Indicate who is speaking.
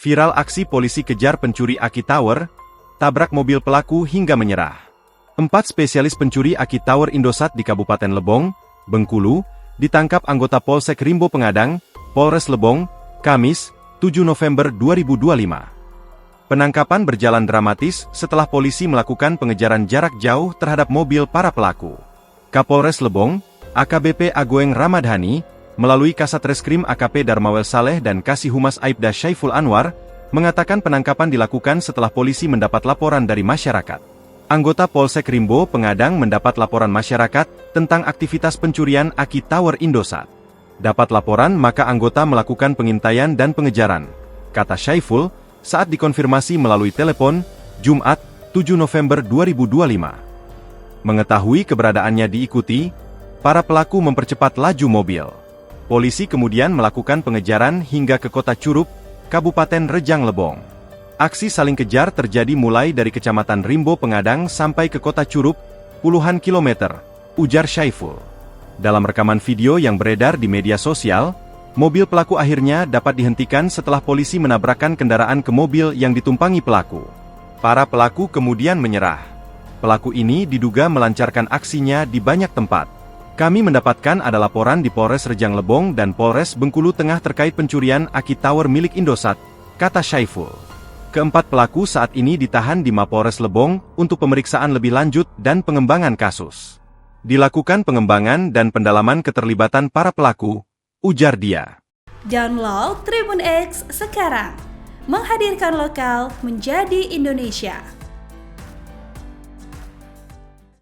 Speaker 1: Viral aksi polisi kejar pencuri Aki Tower, tabrak mobil pelaku hingga menyerah. 4 spesialis pencuri Aki Tower Indosat di Kabupaten Lebong, Bengkulu, ditangkap anggota Polsek Rimbo Pengadang, Polres Lebong, Kamis, 7 November 2025. Penangkapan berjalan dramatis setelah polisi melakukan pengejaran jarak jauh terhadap mobil para pelaku. Kapolres Lebong, AKBP Agoeng Ramadhani, melalui Kasat Reskrim AKP Darmawel Saleh dan Kasih Humas Aibda Syaiful Anwar, mengatakan penangkapan dilakukan setelah polisi mendapat laporan dari masyarakat. Anggota Polsek Rimbo Pengadang mendapat laporan masyarakat tentang aktivitas pencurian Aki Tower Indosat. Dapat laporan maka anggota melakukan pengintaian dan pengejaran, kata Syaiful, saat dikonfirmasi melalui telepon, Jumat, 7 November 2025. Mengetahui keberadaannya diikuti, para pelaku mempercepat laju mobil. Polisi kemudian melakukan pengejaran hingga ke Kota Curup, Kabupaten Rejang Lebong. Aksi saling kejar terjadi mulai dari Kecamatan Rimbo Pengadang sampai ke Kota Curup, puluhan kilometer, ujar Syaiful. Dalam rekaman video yang beredar di media sosial, mobil pelaku akhirnya dapat dihentikan setelah polisi menabrakkan kendaraan ke mobil yang ditumpangi pelaku. Para pelaku kemudian menyerah. Pelaku ini diduga melancarkan aksinya di banyak tempat. Kami mendapatkan ada laporan di Polres Rejang Lebong dan Polres Bengkulu Tengah terkait pencurian Aki Tower milik Indosat, kata Syaiful. Keempat pelaku saat ini ditahan di Mapolres Lebong untuk pemeriksaan lebih lanjut dan pengembangan kasus. Dilakukan pengembangan dan pendalaman keterlibatan para pelaku, ujar dia.
Speaker 2: Download Tribun X sekarang, menghadirkan lokal menjadi Indonesia.